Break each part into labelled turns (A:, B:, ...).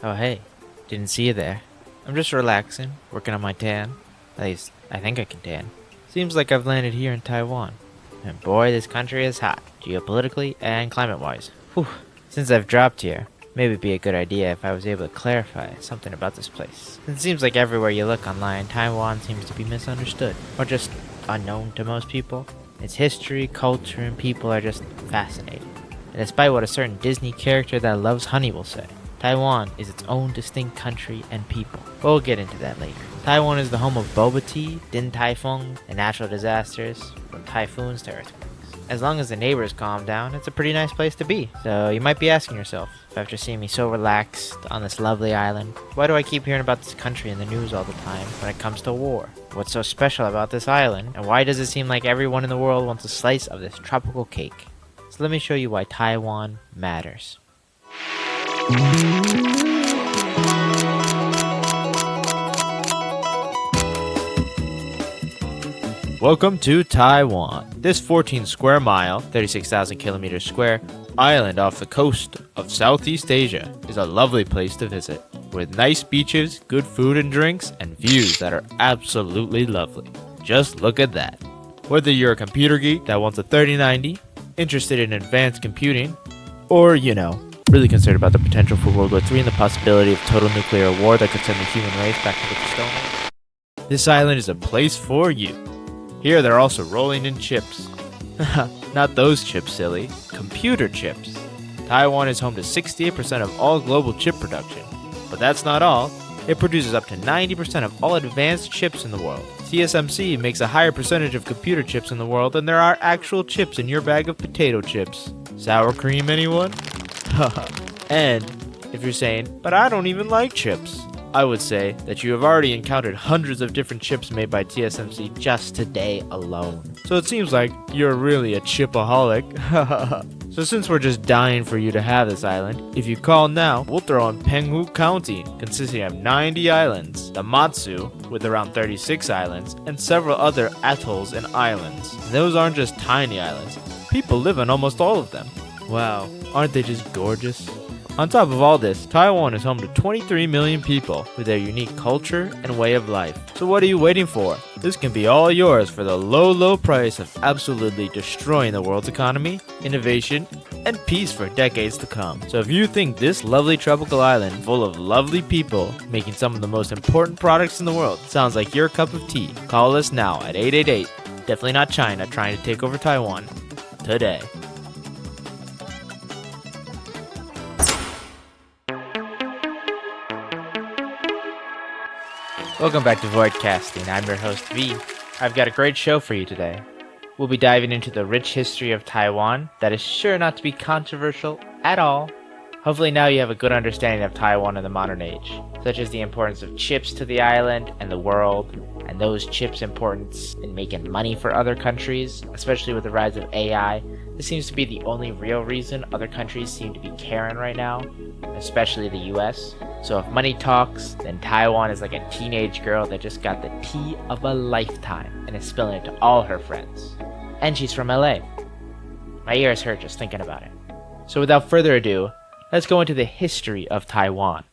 A: Oh hey, didn't see you there. I'm just relaxing, working on my tan. At least, I think I can tan. Seems like I've landed here in Taiwan. And boy, this country is hot, geopolitically and climate-wise. Whew. Since I've dropped here, maybe it'd be a good idea if I was able to clarify something about this place. It seems like everywhere you look online, Taiwan seems to be misunderstood, or just unknown to most people. Its history, culture, and people are just fascinating. And despite what a certain Disney character that loves honey will say, Taiwan is its own distinct country and people. But we'll get into that later. Taiwan is the home of boba tea, din tai fung, and natural disasters, from typhoons to earthquakes. As long as the neighbors calm down, it's a pretty nice place to be. So you might be asking yourself, after seeing me so relaxed on this lovely island, why do I keep hearing about this country in the news all the time when it comes to war? What's so special about this island, and why does it seem like everyone in the world wants a slice of this tropical cake? So let me show you why Taiwan matters. Welcome to Taiwan. This 14 square mile, 36,000 kilometers square, island off the coast of Southeast Asia is a lovely place to visit, with nice beaches, good food and drinks, and views that are absolutely lovely. Just look at that. Whether you're a computer geek that wants a 3090, interested in advanced computing, or, really concerned about the potential for World War III and the possibility of total nuclear war that could send the human race back to the stone age, this island is a place for you. Here they're also rolling in chips. Not those chips, silly. Computer chips. Taiwan is home to 68% of all global chip production. But that's not all. It produces up to 90% of all advanced chips in the world. TSMC makes a higher percentage of computer chips in the world than there are actual chips in your bag of potato chips. Sour cream, anyone? And if you're saying, but I don't even like chips, I would say that you have already encountered hundreds of different chips made by TSMC just today alone. So it seems like you're really a chipaholic. So since we're just dying for you to have this island, if you call now, we'll throw in Penghu County, consisting of 90 islands, the Matsu, with around 36 islands, and several other atolls and islands. And those aren't just tiny islands. People live on almost all of them. Wow, aren't they just gorgeous? On top of all this, Taiwan is home to 23 million people with their unique culture and way of life. So what are you waiting for? This can be all yours for the low price of absolutely destroying the world's economy, innovation, and peace for decades to come. So if you think this lovely tropical island full of lovely people making some of the most important products in the world sounds like your cup of tea, call us now at 888, definitely not China trying to take over Taiwan, today. Welcome back to Voidcasting. I'm your host V. I've got a great show for you today. We'll be diving into the rich history of Taiwan that is sure not to be controversial at all. Hopefully now you have a good understanding of Taiwan in the modern age, such as the importance of chips to the island and the world, and those chips' importance in making money for other countries, especially with the rise of AI. This seems to be the only real reason other countries seem to be caring right now, especially the US. So if money talks, then Taiwan is like a teenage girl that just got the tea of a lifetime and is spilling it to all her friends. And she's from LA. My ears hurt just thinking about it. So without further ado, let's go into the history of Taiwan.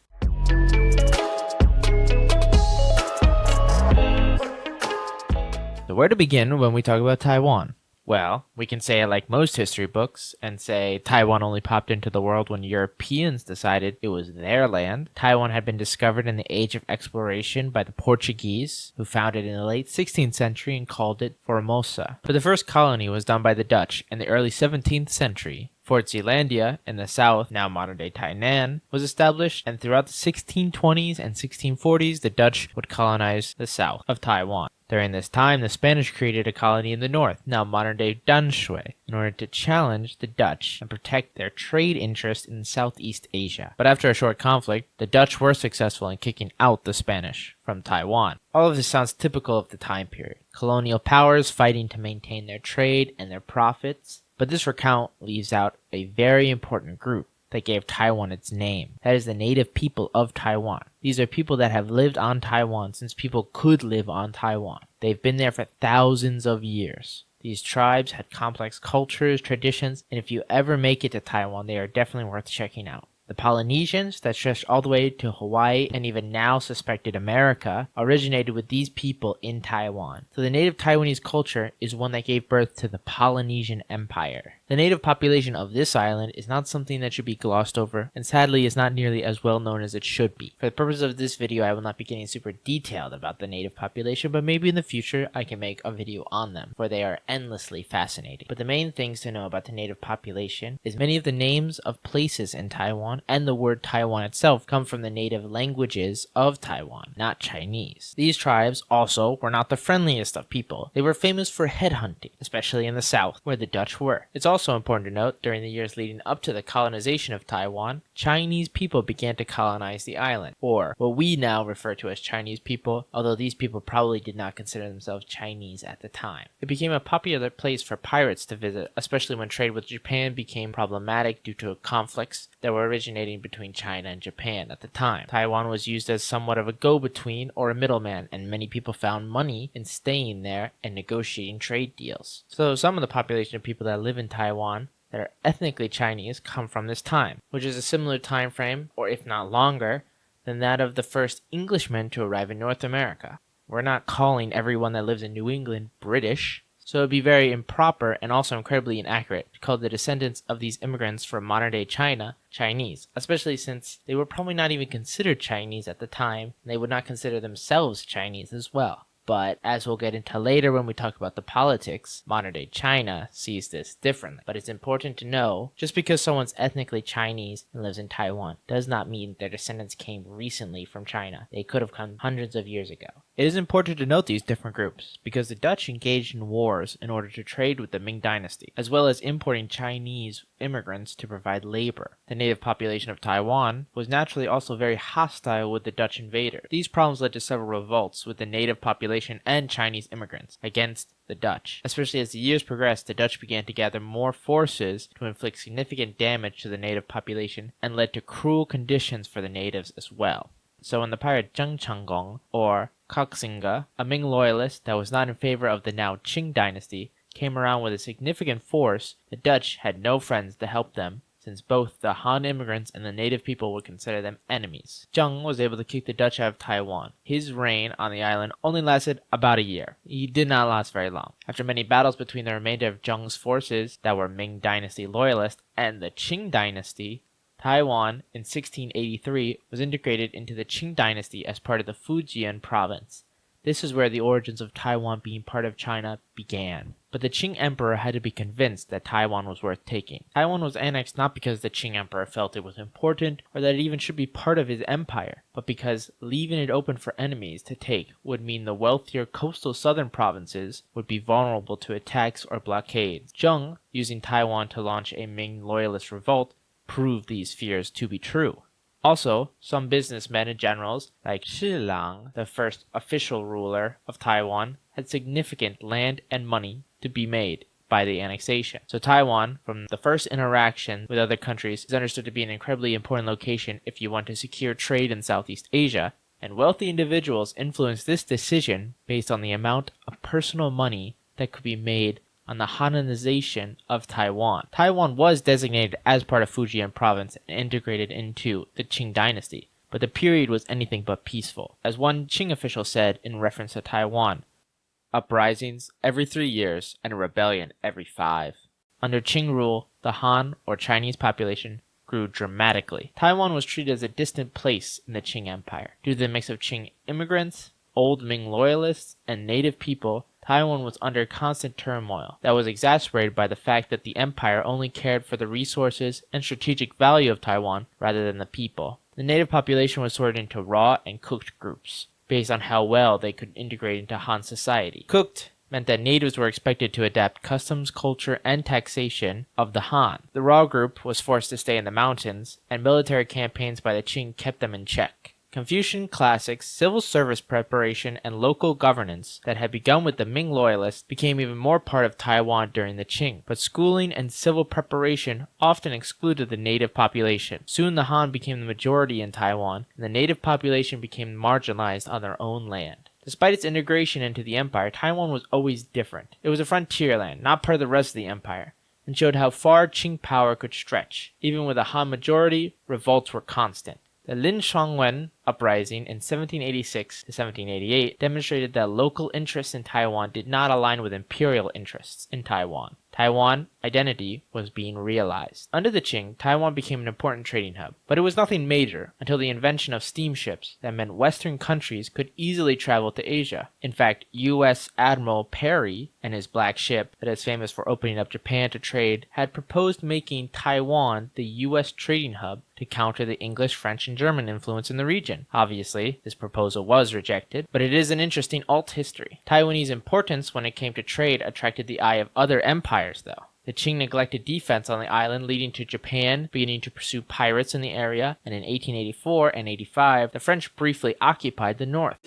A: So where to begin when we talk about Taiwan? Well, we can say it like most history books and say Taiwan only popped into the world when Europeans decided it was their land. Taiwan had been discovered in the age of exploration by the Portuguese, who found it in the late 16th century and called it Formosa. But the first colony was done by the Dutch in the early 17th century. Fort Zeelandia in the south, now modern-day Tainan, was established, and throughout the 1620s and 1640s, the Dutch would colonize the south of Taiwan. During this time, the Spanish created a colony in the north, now modern-day Danshui, in order to challenge the Dutch and protect their trade interests in Southeast Asia. But after a short conflict, the Dutch were successful in kicking out the Spanish from Taiwan. All of this sounds typical of the time period. Colonial powers fighting to maintain their trade and their profits. But this recount leaves out a very important group that gave Taiwan its name. That is the native people of Taiwan. These are people that have lived on Taiwan since people could live on Taiwan. They've been there for thousands of years. These tribes had complex cultures, traditions, and if you ever make it to Taiwan, they are definitely worth checking out. The Polynesians, that stretched all the way to Hawaii and even now suspected America, originated with these people in Taiwan. So the native Taiwanese culture is one that gave birth to the Polynesian Empire. The native population of this island is not something that should be glossed over, and sadly is not nearly as well known as it should be. For the purpose of this video, I will not be getting super detailed about the native population, but maybe in the future I can make a video on them, for they are endlessly fascinating. But the main things to know about the native population is many of the names of places in Taiwan and the word Taiwan itself come from the native languages of Taiwan, not Chinese. These tribes also were not the friendliest of people. They were famous for headhunting, especially in the south, where the Dutch were. It's also important to note, during the years leading up to the colonization of Taiwan, Chinese people began to colonize the island, or what we now refer to as Chinese people, although these people probably did not consider themselves Chinese at the time. It became a popular place for pirates to visit, especially when trade with Japan became problematic due to conflicts that were originating between China and Japan at the time. Taiwan was used as somewhat of a go-between or a middleman, and many people found money in staying there and negotiating trade deals. So some of the population of people that live in Taiwan that are ethnically Chinese come from this time, which is a similar time frame, or if not longer, than that of the first Englishmen to arrive in North America. We're not calling everyone that lives in New England British, so it would be very improper and also incredibly inaccurate to call the descendants of these immigrants from modern-day China Chinese, especially since they were probably not even considered Chinese at the time, and they would not consider themselves Chinese as well. But as we'll get into later when we talk about the politics, modern-day China sees this differently. But it's important to know, just because someone's ethnically Chinese and lives in Taiwan does not mean their descendants came recently from China. They could have come hundreds of years ago. It is important to note these different groups, because the Dutch engaged in wars in order to trade with the Ming Dynasty, as well as importing Chinese immigrants to provide labor. The native population of Taiwan was naturally also very hostile with the Dutch invader. These problems led to several revolts with the native population and Chinese immigrants against the Dutch. Especially as the years progressed, the Dutch began to gather more forces to inflict significant damage to the native population and led to cruel conditions for the natives as well. So when the pirate Zheng Changgong, or Koxinga, a Ming loyalist that was not in favor of the now Qing dynasty, came around with a significant force, the Dutch had no friends to help them, since both the Han immigrants and the native people would consider them enemies. Zheng was able to kick the Dutch out of Taiwan. His reign on the island only lasted about a year. He did not last very long. After many battles between the remainder of Zheng's forces that were Ming dynasty loyalists and the Qing dynasty, Taiwan in 1683 was integrated into the Qing dynasty as part of the Fujian province. This is where the origins of Taiwan being part of China began. But the Qing emperor had to be convinced that Taiwan was worth taking. Taiwan was annexed not because the Qing emperor felt it was important or that it even should be part of his empire, but because leaving it open for enemies to take would mean the wealthier coastal southern provinces would be vulnerable to attacks or blockades. Zheng, using Taiwan to launch a Ming loyalist revolt, proved these fears to be true. Also, some businessmen and generals, like Shi Lang, the first official ruler of Taiwan, had significant land and money to be made by the annexation. So Taiwan, from the first interaction with other countries, is understood to be an incredibly important location if you want to secure trade in Southeast Asia, and wealthy individuals influenced this decision based on the amount of personal money that could be made on the Hanization of Taiwan. Taiwan was designated as part of Fujian province and integrated into the Qing dynasty, but the period was anything but peaceful. As one Qing official said in reference to Taiwan, uprisings every 3 years and a rebellion every 5. Under Qing rule, the Han, or Chinese population, grew dramatically. Taiwan was treated as a distant place in the Qing Empire. Due to the mix of Qing immigrants, old Ming loyalists, and native people, Taiwan was under constant turmoil that was exacerbated by the fact that the empire only cared for the resources and strategic value of Taiwan rather than the people. The native population was sorted into raw and cooked groups, based on how well they could integrate into Han society. Cooked meant that natives were expected to adapt customs, culture, and taxation of the Han. The raw group was forced to stay in the mountains, and military campaigns by the Qing kept them in check. Confucian classics, civil service preparation, and local governance that had begun with the Ming loyalists became even more part of Taiwan during the Qing, but schooling and civil preparation often excluded the native population. Soon the Han became the majority in Taiwan, and the native population became marginalized on their own land. Despite its integration into the empire, Taiwan was always different. It was a frontier land, not part of the rest of the empire. and showed how far Qing power could stretch. Even with a Han majority, revolts were constant. The Lin Shuangwen uprising in 1786 to 1788 demonstrated that local interests in Taiwan did not align with imperial interests in Taiwan. Taiwan identity was being realized. Under the Qing, Taiwan became an important trading hub, but it was nothing major until the invention of steamships that meant Western countries could easily travel to Asia. In fact, U.S. Admiral Perry and his black ship that is famous for opening up Japan to trade had proposed making Taiwan the U.S. trading hub to counter the English, French, and German influence in the region. Obviously, this proposal was rejected, but it is an interesting alt history. Taiwanese importance when it came to trade attracted the eye of other empires, though. The Qing neglected defense on the island, leading to Japan beginning to pursue pirates in the area, and in 1884 and 85, the French briefly occupied the north.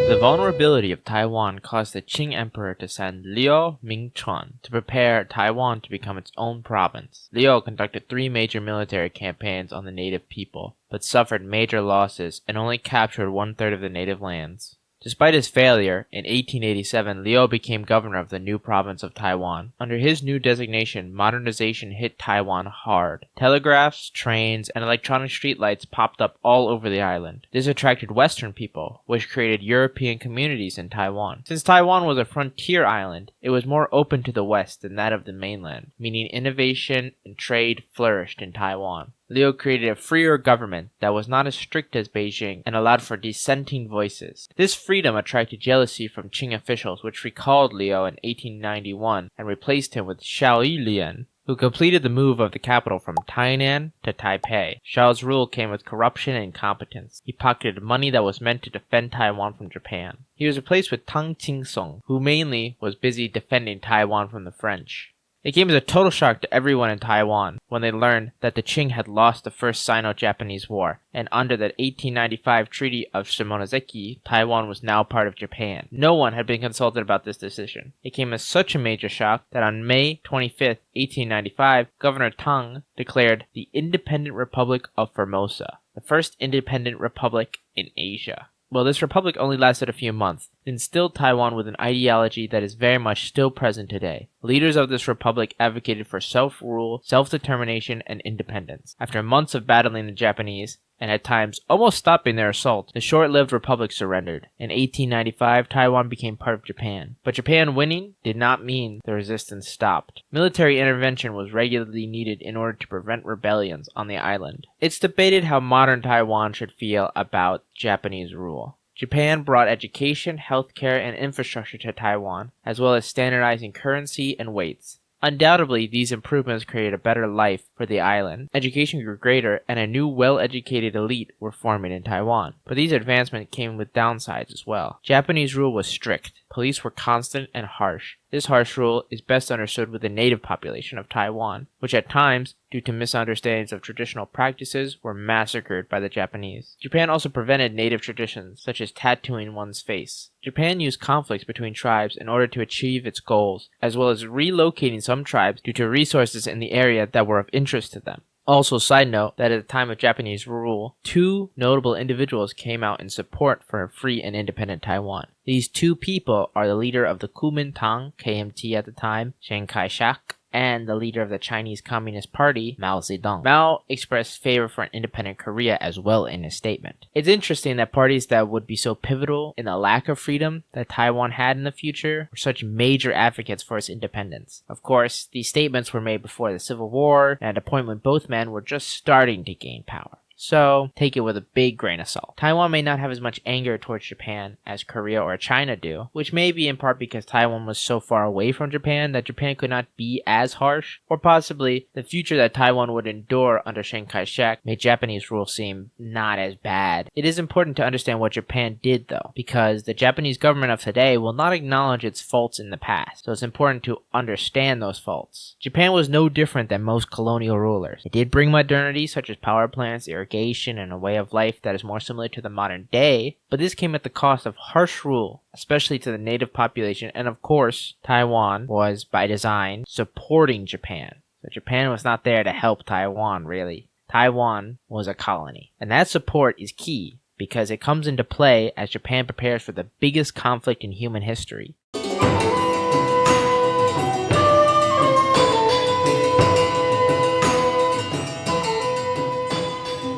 A: The vulnerability of Taiwan caused the Qing Emperor to send Liu Mingchuan to prepare Taiwan to become its own province. Liu conducted 3 major military campaigns on the native people, but suffered major losses and only captured 1/3 of the native lands. Despite his failure, in 1887 Liu became governor of the new province of Taiwan. Under his new designation, modernization hit Taiwan hard. Telegraphs, trains, and electronic streetlights popped up all over the island. This attracted Western people, which created European communities in Taiwan. Since Taiwan was a frontier island, it was more open to the West than that of the mainland, meaning innovation and trade flourished in Taiwan. Liu created a freer government that was not as strict as Beijing and allowed for dissenting voices. This freedom attracted jealousy from Qing officials, which recalled Liu in 1891 and replaced him with Xiao Yilian, who completed the move of the capital from Tainan to Taipei. Xiao's rule came with corruption and incompetence. He pocketed money that was meant to defend Taiwan from Japan. He was replaced with Tang Qingsong, who mainly was busy defending Taiwan from the French. It came as a total shock to everyone in Taiwan when they learned that the Qing had lost the First Sino-Japanese War, and under the 1895 Treaty of Shimonoseki, Taiwan was now part of Japan. No one had been consulted about this decision. It came as such a major shock that on May 25, 1895, Governor Tang declared the Independent Republic of Formosa, the first independent republic in Asia. Well, this republic only lasted a few months, instilled Taiwan with an ideology that is very much still present today. Leaders of this republic advocated for self-rule, self-determination, and independence. After months of battling the Japanese, and at times almost stopping their assault, the short-lived republic surrendered. In 1895, Taiwan became part of Japan. But Japan winning did not mean the resistance stopped. Military intervention was regularly needed in order to prevent rebellions on the island. It's debated how modern Taiwan should feel about Japanese rule. Japan brought education, healthcare, and infrastructure to Taiwan, as well as standardizing currency and weights. Undoubtedly, these improvements created a better life for the island. Education grew greater, and a new well-educated elite were forming in Taiwan. But these advancements came with downsides as well. Japanese rule was strict. Police were constant and harsh. This harsh rule is best understood with the native population of Taiwan, which at times, due to misunderstandings of traditional practices, were massacred by the Japanese. Japan also prevented native traditions, such as tattooing one's face. Japan used conflicts between tribes in order to achieve its goals, as well as relocating some tribes due to resources in the area that were of interest to them. Also, side note, that at the time of Japanese rule, 2 notable individuals came out in support for a free and independent Taiwan. These 2 people are the leader of the Kuomintang, KMT at the time, Chiang Kai-shek, and the leader of the Chinese Communist Party, Mao Zedong. Mao expressed favor for an independent Korea as well in his statement. It's interesting that parties that would be so pivotal in the lack of freedom that Taiwan had in the future were such major advocates for its independence. Of course, these statements were made before the Civil War, and at a point when both men were just starting to gain power. So, take it with a big grain of salt. Taiwan may not have as much anger towards Japan as Korea or China do, which may be in part because Taiwan was so far away from Japan that Japan could not be as harsh, or possibly the future that Taiwan would endure under Chiang Kai-shek made Japanese rule seem not as bad. It is important to understand what Japan did though, because the Japanese government of today will not acknowledge its faults in the past, so it's important to understand those faults. Japan was no different than most colonial rulers. It did bring modernity such as power plants, irrigation, and a way of life that is more similar to the modern day, but this came at the cost of harsh rule, especially to the native population, and of course, Taiwan was, by design, supporting Japan. So Japan was not there to help Taiwan, really. Taiwan was a colony, and that support is key, because it comes into play as Japan prepares for the biggest conflict in human history.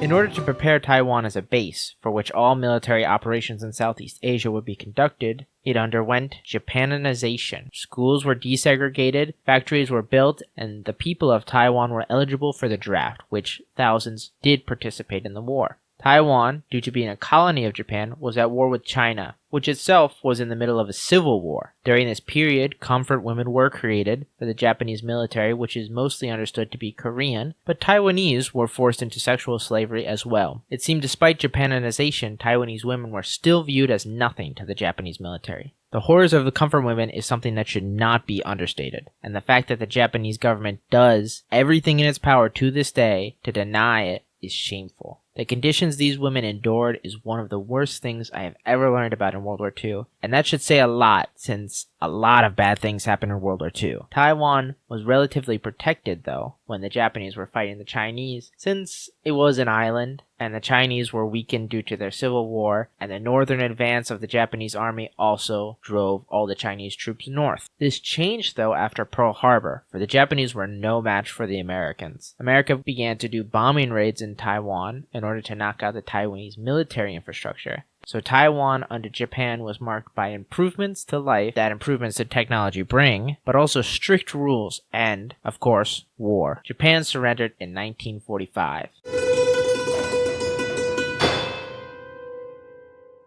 A: In order to prepare Taiwan as a base for which all military operations in Southeast Asia would be conducted, it underwent Japanization. Schools were desegregated, factories were built, and the people of Taiwan were eligible for the draft, which thousands did participate in the war. Taiwan, due to being a colony of Japan, was at war with China, which itself was in the middle of a civil war. During this period, comfort women were created for the Japanese military, which is mostly understood to be Korean, but Taiwanese were forced into sexual slavery as well. It seemed despite Japanization, Taiwanese women were still viewed as nothing to the Japanese military. The horrors of the comfort women is something that should not be understated, and the fact that the Japanese government does everything in its power to this day to deny it is shameful. The conditions these women endured is one of the worst things I have ever learned about in World War II, and that should say a lot since a lot of bad things happened in World War II. Taiwan was relatively protected though when the Japanese were fighting the Chinese, since it was an island and the Chinese were weakened due to their civil war, and the northern advance of the Japanese army also drove all the Chinese troops north. This changed though after Pearl Harbor, for the Japanese were no match for the Americans. America began to do bombing raids in Taiwan in order to knock out the Taiwanese military infrastructure. So Taiwan under Japan was marked by improvements to life that improvements to technology bring, but also strict rules and, of course, war. Japan surrendered in 1945.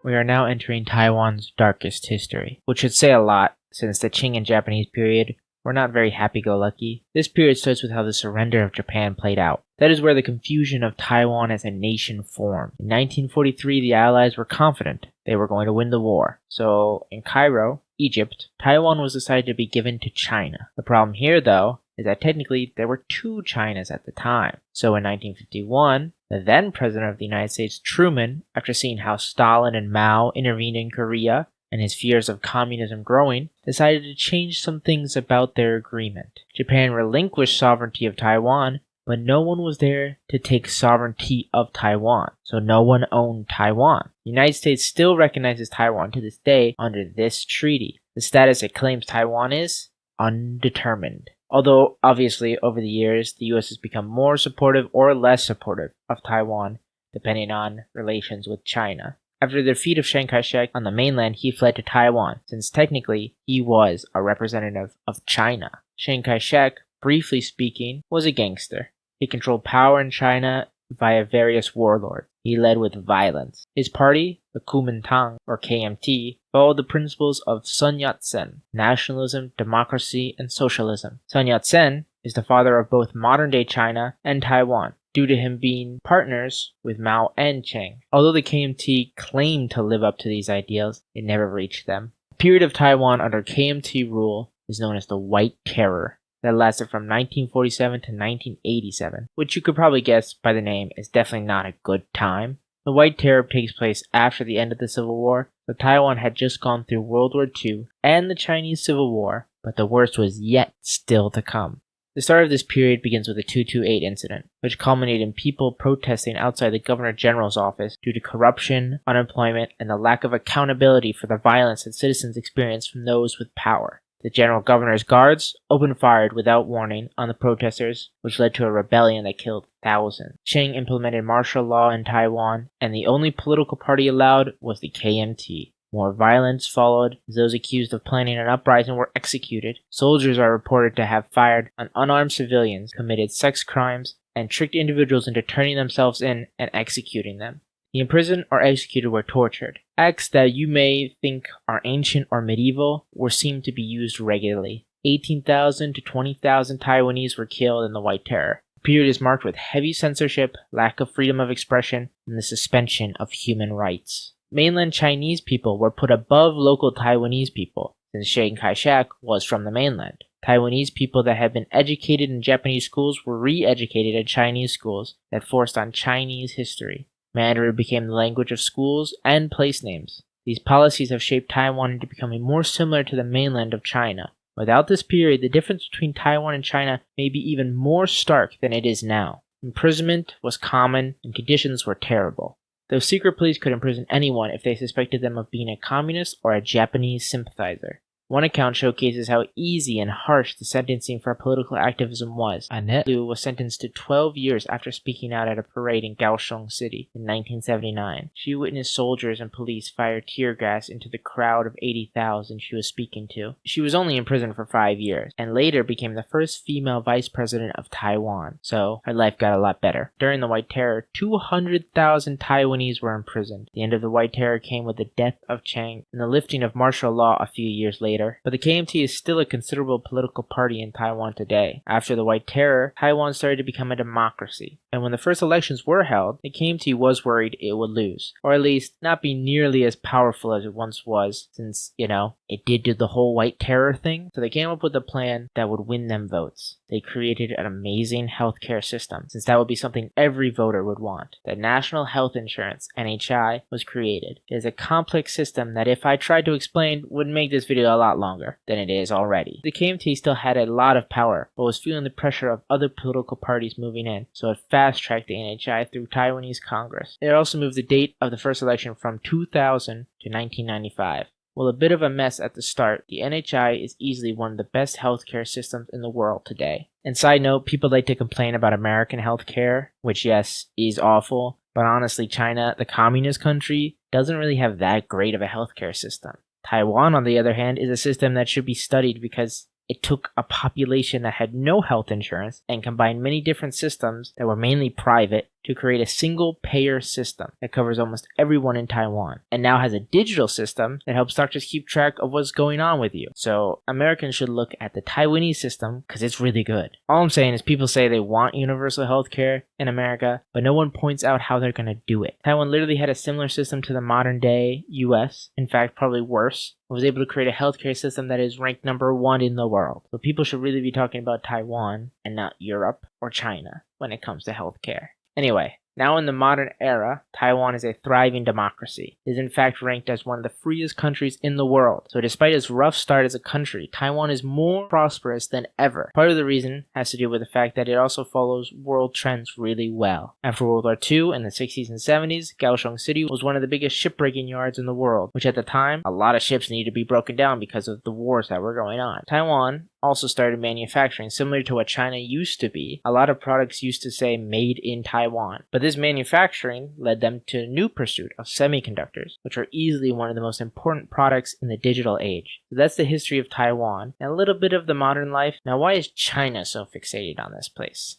A: We are now entering Taiwan's darkest history, which should say a lot since the Qing and Japanese period were not very happy-go-lucky. This period starts with how the surrender of Japan played out. That is where the confusion of Taiwan as a nation formed. In 1943, the Allies were confident they were going to win the war. So, in Cairo, Egypt, Taiwan was decided to be given to China. The problem here, though, is that technically there were two Chinas at the time. So in 1951, the then President of the United States, Truman, after seeing how Stalin and Mao intervened in Korea, and his fears of communism growing, decided to change some things about their agreement. Japan relinquished sovereignty of Taiwan, but no one was there to take sovereignty of Taiwan, so no one owned Taiwan. The United States still recognizes Taiwan to this day under this treaty. The status it claims Taiwan is undetermined. Although, obviously, over the years, the US has become more supportive or less supportive of Taiwan, depending on relations with China. After the defeat of Chiang Kai-shek on the mainland, he fled to Taiwan, since technically he was a representative of China. Chiang Kai-shek, briefly speaking, was a gangster. He controlled power in China via various warlords. He led with violence. His party, the Kuomintang, or KMT, followed the principles of Sun Yat-sen, nationalism, democracy, and socialism. Sun Yat-sen is the father of both modern-day China and Taiwan, due to him being partners with Mao and Chiang. Although the KMT claimed to live up to these ideals, it never reached them. The period of Taiwan under KMT rule is known as the White Terror, that lasted from 1947 to 1987, which you could probably guess by the name is definitely not a good time. The White Terror takes place after the end of the Civil War, so Taiwan had just gone through World War II and the Chinese Civil War, but the worst was yet still to come. The start of this period begins with the 228 incident, which culminated in people protesting outside the Governor General's office due to corruption, unemployment, and the lack of accountability for the violence that citizens experienced from those with power. The General Governor's guards opened fire without warning on the protesters, which led to a rebellion that killed thousands. Chiang implemented martial law in Taiwan, and the only political party allowed was the KMT. More violence followed as those accused of planning an uprising were executed. Soldiers are reported to have fired on unarmed civilians, committed sex crimes, and tricked individuals into turning themselves in and executing them. The imprisoned or executed were tortured. Acts that you may think are ancient or medieval were seen to be used regularly. 18,000 to 20,000 Taiwanese were killed in the White Terror. The period is marked with heavy censorship, lack of freedom of expression, and the suspension of human rights. Mainland Chinese people were put above local Taiwanese people, since Chiang Kai-shek was from the mainland. Taiwanese people that had been educated in Japanese schools were re-educated in Chinese schools that forced on Chinese history. Mandarin became the language of schools and place names. These policies have shaped Taiwan into becoming more similar to the mainland of China. Without this period, the difference between Taiwan and China may be even more stark than it is now. Imprisonment was common and conditions were terrible.
B: Though secret police could imprison anyone if they suspected them of being a communist or a Japanese sympathizer. One account showcases how easy and harsh the sentencing for political activism was. Annette Liu was sentenced to 12 years after speaking out at a parade in Kaohsiung City in 1979. She witnessed soldiers and police fire tear gas into the crowd of 80,000 she was speaking to. She was only in prison for 5 years, and later became the first female vice president of Taiwan, so her life got a lot better. During the White Terror, 200,000 Taiwanese were imprisoned. The end of the White Terror came with the death of Chiang and the lifting of martial law a few years later. But the KMT is still a considerable political party in Taiwan today. After the White Terror, Taiwan started to become a democracy, and when the first elections were held, the KMT was worried it would lose, or at least not be nearly as powerful as it once was, since, it did do the whole White Terror thing. So they came up with a plan that would win them votes. They created an amazing healthcare system, since that would be something every voter would want. The National Health Insurance, NHI, was created. It is a complex system that, if I tried to explain, would make this video a lot longer than it is already. The KMT still had a lot of power, but was feeling the pressure of other political parties moving in, so it fast-tracked the NHI through Taiwanese Congress. It also moved the date of the first election from 2000 to 1995. While a bit of a mess at the start, the NHI is easily one of the best healthcare systems in the world today. And side note, people like to complain about American healthcare, which yes, is awful, but honestly China, the communist country, doesn't really have that great of a healthcare system. Taiwan, on the other hand, is a system that should be studied because it took a population that had no health insurance and combined many different systems that were mainly private to create a single payer system that covers almost everyone in Taiwan, and now has a digital system that helps doctors keep track of what's going on with you. So Americans should look at the Taiwanese system because it's really good. All I'm saying is people say they want universal healthcare in America, but no one points out how they're going to do it. Taiwan literally had a similar system to the modern day US, in fact probably worse. It was able to create a healthcare system that is ranked number 1 in the world. So people should really be talking about Taiwan and not Europe or China when it comes to healthcare. Anyway, now in the modern era, Taiwan is a thriving democracy. It is in fact ranked as one of the freest countries in the world. So despite its rough start as a country, Taiwan is more prosperous than ever. Part of the reason has to do with the fact that it also follows world trends really well. After World War II in the 60s and 70s, Kaohsiung City was one of the biggest shipbreaking yards in the world, which at the time, a lot of ships needed to be broken down because of the wars that were going on. Taiwan also started manufacturing similar to what China used to be. A lot of products used to say made in Taiwan, but this manufacturing led them to a new pursuit of semiconductors, which are easily one of the most important products in the digital age. So that's the history of Taiwan and a little bit of the modern life. Now, why is China so fixated on this place?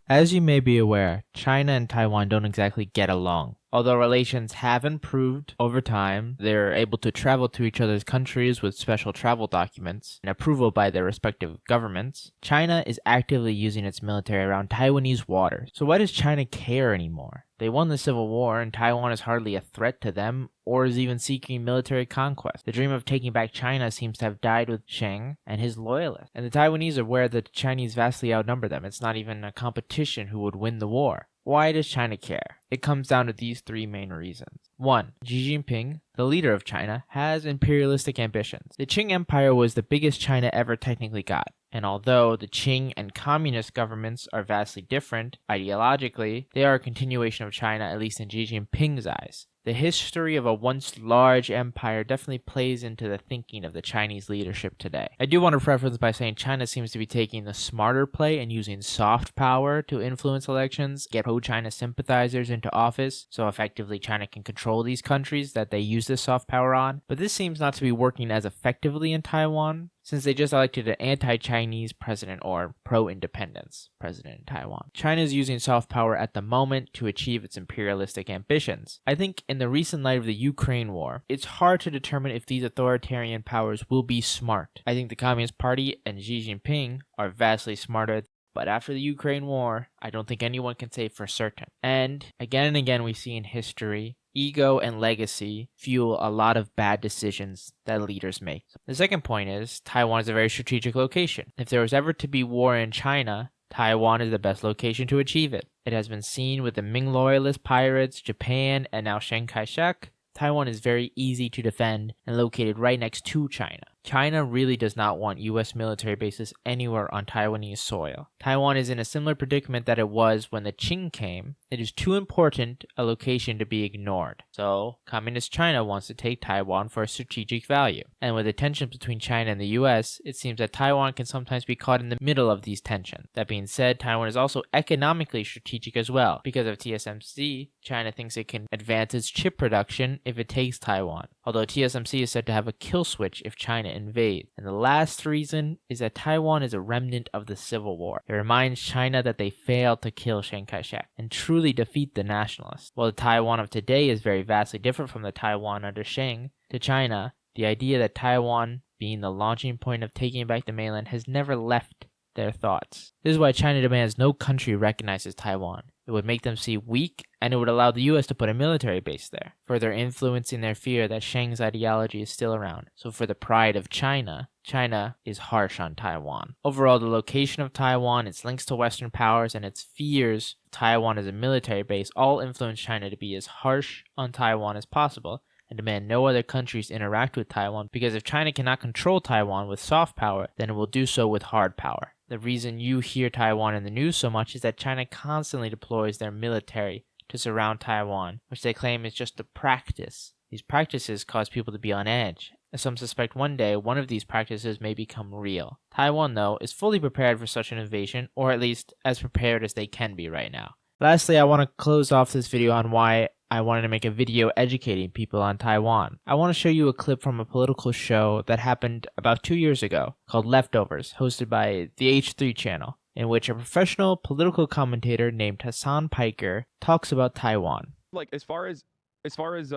A: As you may be aware, China and Taiwan don't exactly get along. Although relations have improved over time, they're able to travel to each other's countries with special travel documents and approval by their respective governments. China is actively using its military around Taiwanese waters. So why does China care anymore? They won the Civil War, and Taiwan is hardly a threat to them, or is even seeking military conquest. The dream of taking back China seems to have died with Chiang and his loyalists. And the Taiwanese are aware that the Chinese vastly outnumber them. It's not even a competition who would win the war. Why does China care? It comes down to these 3 main reasons. 1. Xi Jinping, the leader of China, has imperialistic ambitions. The Qing Empire was the biggest China ever technically got, and although the Qing and communist governments are vastly different ideologically, they are a continuation of China, at least in Xi Jinping's eyes. The history of a once large empire definitely plays into the thinking of the Chinese leadership today. I do want to preface by saying China seems to be taking the smarter play and using soft power to influence elections, get pro-China sympathizers into office, so effectively China can control these countries that they use this soft power on. But this seems not to be working as effectively in Taiwan, since they just elected an anti-Chinese president or pro-independence president in Taiwan. China is using soft power at the moment to achieve its imperialistic ambitions. I think in the recent light of the Ukraine war, it's hard to determine if these authoritarian powers will be smart. I think the Communist Party and Xi Jinping are vastly smarter, but after the Ukraine war, I don't think anyone can say for certain. And again we see in history, ego and legacy fuel a lot of bad decisions that leaders make. The second point is, Taiwan is a very strategic location. If there was ever to be war in China, Taiwan is the best location to achieve it. It has been seen with the Ming Loyalist pirates, Japan, and now Chiang Kai-shek. Taiwan is very easy to defend and located right next to China. China really does not want US military bases anywhere on Taiwanese soil. Taiwan is in a similar predicament that it was when the Qing came. It is too important a location to be ignored. So, Communist China wants to take Taiwan for a strategic value. And with the tensions between China and the US, it seems that Taiwan can sometimes be caught in the middle of these tensions. That being said, Taiwan is also economically strategic as well. Because of TSMC, China thinks it can advance its chip production if it takes Taiwan. Although TSMC is said to have a kill switch if China invades. And the last reason is that Taiwan is a remnant of the Civil War. It reminds China that they failed to kill Chiang Kai-shek and truly defeat the nationalists. While the Taiwan of today is very vastly different from the Taiwan under Chiang, to China, the idea that Taiwan being the launching point of taking back the mainland has never left their thoughts. This is why China demands no country recognizes Taiwan. It would make them seem weak, and it would allow the US to put a military base there, further influencing their fear that Chiang's ideology is still around. So for the pride of China, China is harsh on Taiwan. Overall, the location of Taiwan, its links to Western powers, and its fears of Taiwan as a military base all influence China to be as harsh on Taiwan as possible, and demand no other countries interact with Taiwan, because if China cannot control Taiwan with soft power, then it will do so with hard power. The reason you hear Taiwan in the news so much is that China constantly deploys their military to surround Taiwan, which they claim is just a practice. These practices cause people to be on edge, as some suspect one day one of these practices may become real. Taiwan, though, is fully prepared for such an invasion, or at least as prepared as they can be right now. Lastly, I want to close off this video on why I wanted to make a video educating people on Taiwan. I want to show you a clip from a political show that happened about 2 years ago called Leftovers, hosted by the H3 channel, in which a professional political commentator named Hassan Piker talks about Taiwan.
C: Like as far as Chinese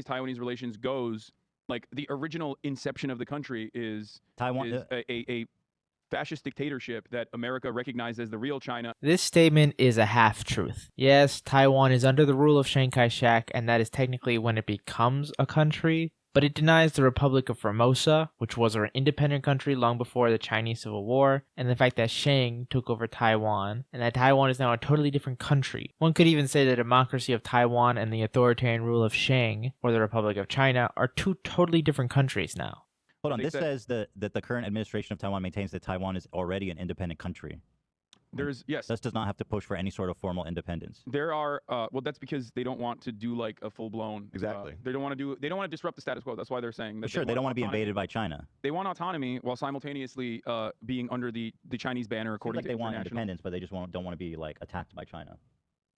C: Taiwanese relations goes, like the original inception of the country is
D: Taiwan
C: is a fascist dictatorship that America recognized as the real China.
A: This statement is a half-truth. Yes, Taiwan is under the rule of Chiang Kai-shek, and that is technically when it becomes a country, but it denies the Republic of Formosa, which was an independent country long before the Chinese Civil War, and the fact that Chiang took over Taiwan, and that Taiwan is now a totally different country. One could even say the democracy of Taiwan and the authoritarian rule of Chiang, or the Republic of China, are two totally different countries now.
D: Hold on, this says that the current administration of Taiwan maintains that Taiwan is already an independent country.
C: Yes.
D: This does not have to push for any sort of formal independence.
C: There are well, that's because they don't want to do like a full blown.
D: Exactly.
C: They don't want to disrupt the status quo. That's why they're saying that.
D: Sure, they don't want to be invaded by China.
C: They want autonomy while simultaneously being under the Chinese banner, according to
D: they want independence, but they just don't want to be like attacked by China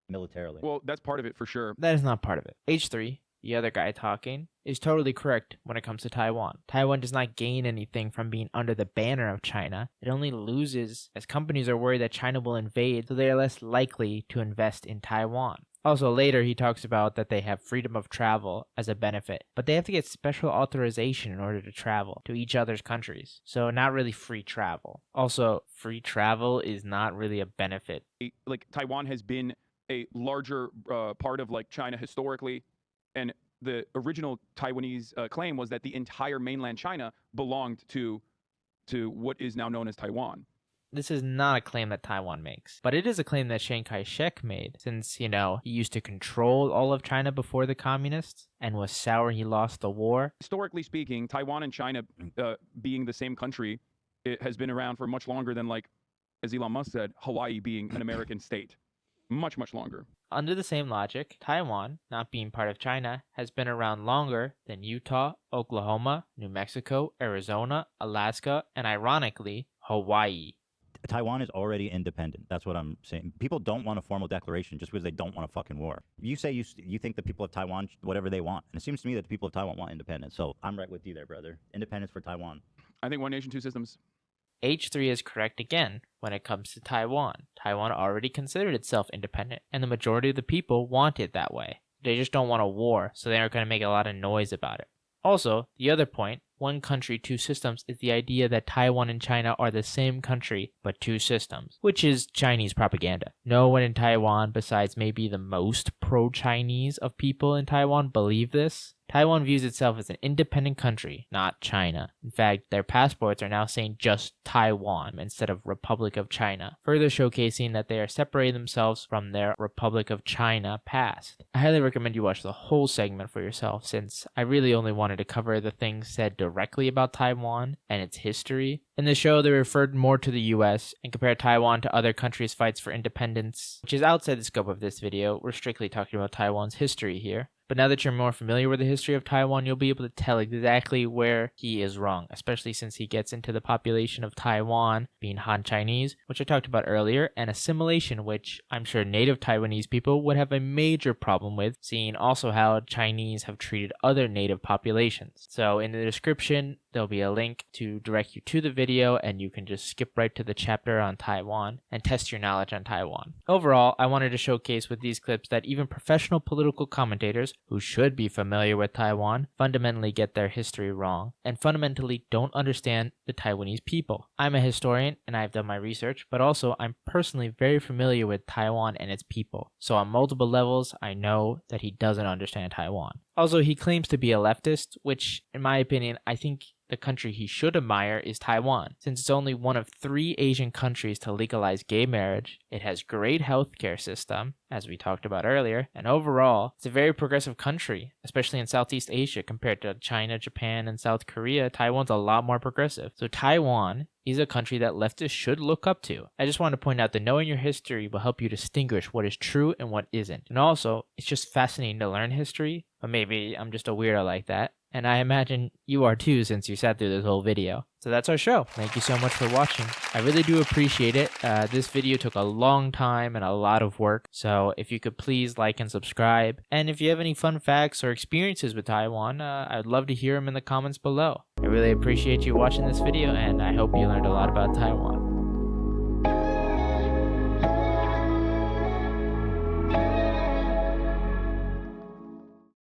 D: militarily.
C: Well, that's part of it for sure.
A: That is not part of it. H3, the other guy talking, is totally correct when it comes to Taiwan. Taiwan does not gain anything from being under the banner of China. It only loses as companies are worried that China will invade, so they are less likely to invest in Taiwan. Also, later he talks about that they have freedom of travel as a benefit, but they have to get special authorization in order to travel to each other's countries. So not really free travel. Also, free travel is not really a benefit.
C: Like Taiwan has been a larger part of like China historically, and the original Taiwanese claim was that the entire mainland China belonged to what is now known as Taiwan.
A: This is not a claim that Taiwan makes, but it is a claim that Chiang Kai-shek made, since, he used to control all of China before the communists, and was sour he lost the war.
C: Historically speaking, Taiwan and China being the same country, it has been around for much longer than, like, as Elon Musk said, Hawaii being an American state. Much, much longer.
A: Under the same logic, Taiwan, not being part of China, has been around longer than Utah, Oklahoma, New Mexico, Arizona, Alaska, and ironically, Hawaii.
D: Taiwan is already independent. That's what I'm saying. People don't want a formal declaration just because they don't want a fucking war. You say you think the people of Taiwan, whatever they want. And it seems to me that the people of Taiwan want independence. So I'm right with you there, brother. Independence for Taiwan.
C: I think one nation, two systems.
A: H3 is correct again when it comes to Taiwan. Taiwan already considered itself independent, and the majority of the people want it that way. They just don't want a war, so they aren't going to make a lot of noise about it. Also, the other point, one country, two systems, is the idea that Taiwan and China are the same country, but two systems, which is Chinese propaganda. No one in Taiwan, besides maybe the most pro-Chinese of people in Taiwan, believe this.
B: Taiwan views itself as an independent country, not China. In fact, their passports are now saying just Taiwan instead of Republic of China, further showcasing that they are separating themselves from their Republic of China past. I highly recommend you watch the whole segment for yourself, since I really only wanted to cover the things said directly about Taiwan and its history. In the show, they referred more to the US and compared Taiwan to other countries' fights for independence, which is outside the scope of this video. We're strictly talking about Taiwan's history here. But now that you're more familiar with the history of Taiwan, you'll be able to tell exactly where he is wrong, especially since he gets into the population of Taiwan being Han Chinese, which I talked about earlier, and assimilation, which I'm sure native Taiwanese people would have a major problem with, seeing also how Chinese have treated other native populations. So in the description, there'll be a link to direct you to the video, and you can just skip right to the chapter on Taiwan and test your knowledge on Taiwan. Overall, I wanted to showcase with these clips that even professional political commentators who should be familiar with Taiwan fundamentally get their history wrong and fundamentally don't understand the Taiwanese people. I'm a historian and I've done my research, but also I'm personally very familiar with Taiwan and its people. So on multiple levels, I know that he doesn't understand Taiwan. Also, he claims to be a leftist, which in my opinion, I think the country he should admire is Taiwan, since it's only one of 3 Asian countries to legalize gay marriage. It has great healthcare system, as we talked about earlier, and overall, it's a very progressive country, especially in Southeast Asia compared to China, Japan, and South Korea. Taiwan's a lot more progressive. So Taiwan is a country that leftists should look up to. I just want to point out that knowing your history will help you distinguish what is true and what isn't. And also, it's just fascinating to learn history, but maybe I'm just a weirdo like that. And I imagine you are too, since you sat through this whole video. So that's our show. Thank you so much for watching. I really do appreciate it. This video took a long time and a lot of work. So if you could please like and subscribe. And if you have any fun facts or experiences with Taiwan, I'd love to hear them in the comments below. I really appreciate you watching this video, and I hope you learned a lot about Taiwan.